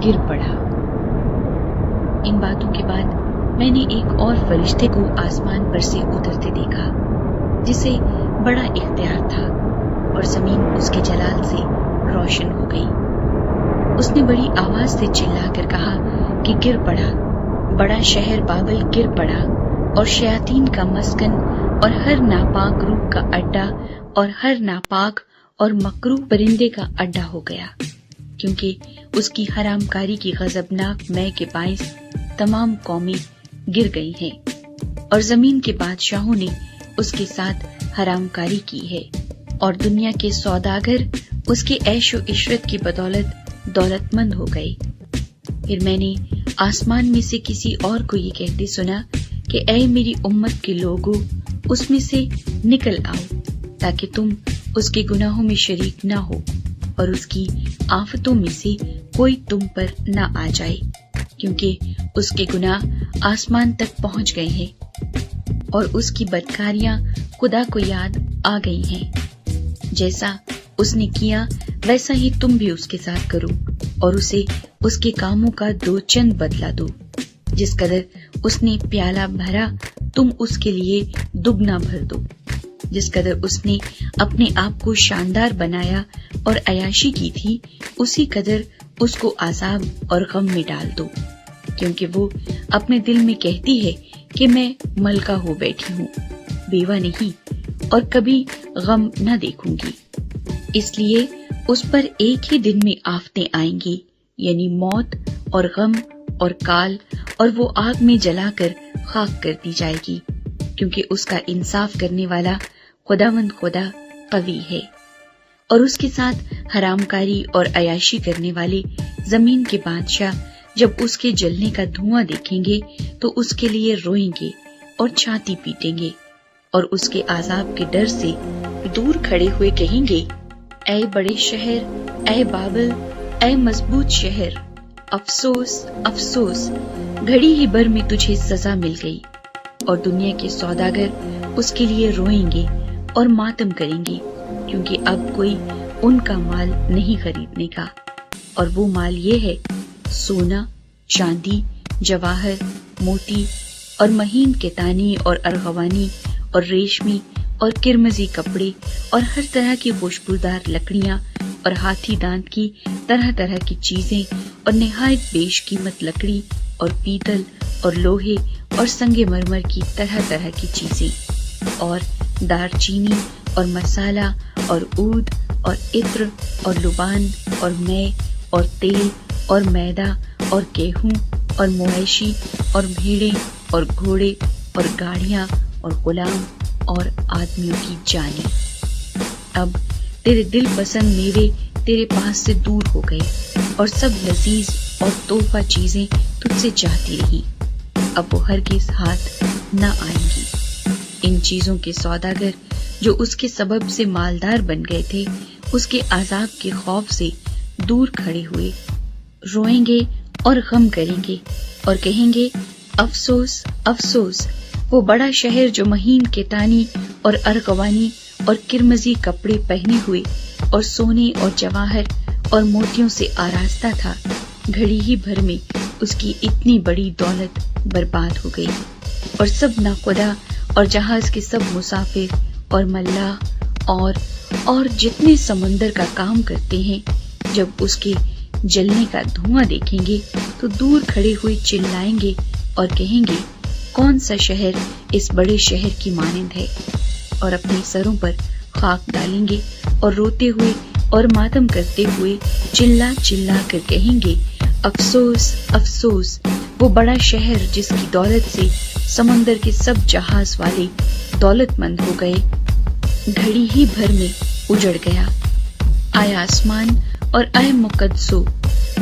گر پڑا۔ ان باتوں کے بعد میں نے ایک اور فرشتے کو آسمان پر سے اترتے دیکھا جسے بڑا اختیار تھا، اور زمین اس کے جلال سے روشن ہو گئی۔ اس نے بڑی آواز سے چلا کر کہا کہ گر پڑا، بڑا شہر بابل گر پڑا، اور شیاطین کا مسکن اور ہر ناپاک روح کا اڈا اور ہر ناپاک اور مکروہ پرندے کا اڈا ہو گیا، کیونکہ اس کی حرام کاری کی غضبناک مے کے باعث تمام قومیں گر گئی ہیں، اور زمین کے بادشاہوں نے اس کے ساتھ حرام کاری کی ہے، اور دنیا کے سوداگر اس کے عیش و عشرت کی بدولت دولت مند ہو گئے۔ پھر میں نے آسمان میں سے کسی اور کو یہ کہتے سنا کہ اے میری امت کے لوگو، اس میں سے نکل آؤ تاکہ تم اس کے گناہوں میں شریک نہ ہو، اور اس کی آفتوں میں سے کوئی تم پر نہ آ جائے، کیونکہ اس کے گناہ آسمان تک پہنچ گئے ہیں، اور اس کی بدکاریاں خدا کو یاد آ گئی ہیں۔ جیسا اس نے کیا ویسا ہی تم بھی اس کے ساتھ کرو، اور اسے اس کے کاموں کا 2 چند بدلہ دو۔ جس قدر اس نے پیالہ بھرا تم اس کے لیے دگنا بھر دو۔ جس قدر اس نے اپنے آپ کو شاندار بنایا اور عیاشی کی تھی، اسی قدر اس کو عذاب اور غم میں ڈال دو، کیونکہ وہ اپنے دل میں کہتی ہے کہ میں ملکہ ہو بیٹھی ہوں، بیوہ نہیں، اور کبھی غم نہ دیکھوں گی۔ اس لیے اس پر ایک ہی دن میں آفتیں آئیں گی، یعنی موت اور غم اور کال، اور وہ آگ میں جلا کر خاک کر دی جائے گی، کیونکہ اس کا انصاف کرنے والا خداوند خدا قوی ہے۔ اور اس کے ساتھ حرام کاری اور عیاشی کرنے والے زمین کے بادشاہ جب اس کے جلنے کا دھواں دیکھیں گے تو اس کے لیے روئیں گے اور چھاتی پیٹیں گے، اور اس کے عذاب کے ڈر سے دور کھڑے ہوئے کہیں گے، اے بڑے شہر، اے بابل، اے مضبوط شہر، افسوس افسوس، گھڑی ہی بھر میں تجھے سزا مل گئی۔ اور دنیا کے سوداگر اس کے لیے روئیں گے اور ماتم کریں گے، کیونکہ اب کوئی ان کا مال نہیں خریدنے کا، اور وہ مال یہ ہے، سونا، چاندی، جواہر، موتی اور مہین کتانی اور ارغوانی اور ریشمی اور کرمزی کپڑے اور ہر طرح کی خوشبودار لکڑیاں اور ہاتھی دانت کی طرح طرح کی چیزیں اور نہایت بیش قیمت لکڑی اور پیتل اور لوہے اور سنگ مرمر کی طرح طرح کی چیزیں اور دار چینی اور مسالہ اور عود اور عطر اور لبان اور مے اور تیل اور میدا اور گیہوں اور مویشی اور بھیڑیں اور گھوڑے اور گاڑیاں اور غلام اور آدمیوں کی جانیں۔ اب تیرے دل پسند میوے تیرے پاس سے دور ہو گئے، اور سب لذیذ اور تحفہ چیزیں تجھ سے چاہتی رہی، اب وہ ہرگز ہاتھ نہ آئیں گی۔ ان چیزوں کے سوداگر جو اس کے سبب سے مالدار بن گئے تھے، اس کے عذاب کے خوف سے دور کھڑے ہوئے روئیں گے اور غم کریں گے اور کہیں گے، افسوس افسوس، وہ بڑا شہر جو مہین کتانی اور ارغوانی اور کرمزی کپڑے پہنے ہوئے اور سونے اور جواہر اور موتیوں سے آراستہ تھا، گھڑی ہی بھر میں اس کی اتنی بڑی دولت برباد ہو گئی، اور سب ناخدا اور جہاز کے سب مسافر اور ملاح اور جتنے سمندر کا کام کرتے ہیں جب اس کے جلنے کا دھواں دیکھیں گے تو دور کھڑے ہوئے چلائیں گے اور کہیں گے، کون سا شہر اس بڑے شہر کی مانند ہے، اور اپنے سروں پر خاک ڈالیں گے اور روتے ہوئے اور ماتم کرتے ہوئے چلا چلا کر کہیں گے، افسوس افسوس، وہ بڑا شہر جس کی دولت سے سمندر کے سب جہاز والے دولت مند ہو گئے، گھڑی ہی بھر میں اجڑ گیا۔ آئے آسمان اور آئے مقدسو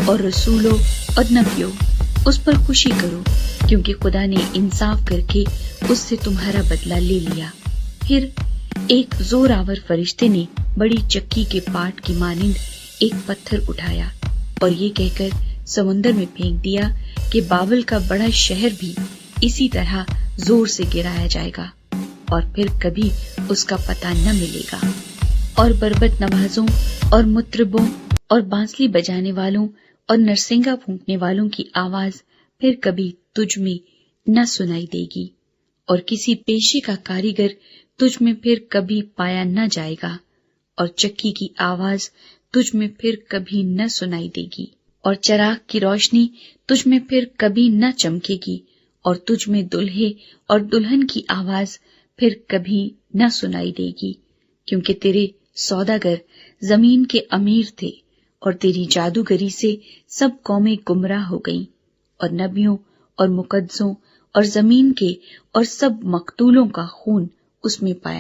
اور رسولوں اور نبیوں، اس پر خوشی کرو، کیونکہ خدا نے انصاف کر کے اس سے تمہارا بدلہ لے لیا۔ پھر ایک زور آور فرشتے نے بڑی چکی کے پاٹ کی مانند ایک پتھر اٹھایا اور یہ کہہ کر سمندر میں پھینک دیا کہ بابل کا بڑا شہر بھی اسی طرح زور سے گرایا جائے گا اور پھر کبھی اس کا پتہ نہ ملے گا، اور بربط نوازوں اور مطربوں اور بانسلی بجانے والوں اور نرسنگا پھونکنے والوں کی آواز پھر کبھی تجھ میں نہ سنائی دے گی، اور کسی پیشے کا کاریگر تجھ میں پھر کبھی پایا نہ جائے گا، اور چکی کی آواز تجھ میں پھر کبھی نہ سنائی دے گی، اور چراغ کی روشنی تجھ میں پھر کبھی نہ چمکے گی، اور تجھ میں دلہے اور دلہن کی آواز پھر کبھی نہ سنائی دے گی، کیونکہ تیرے سوداگر زمین کے امیر تھے، اور تیری جادوگری سے سب قومیں گمراہ ہو گئیں، اور نبیوں اور مقدسوں اور زمین کے اور سب مقتولوں کا خون اس میں پایا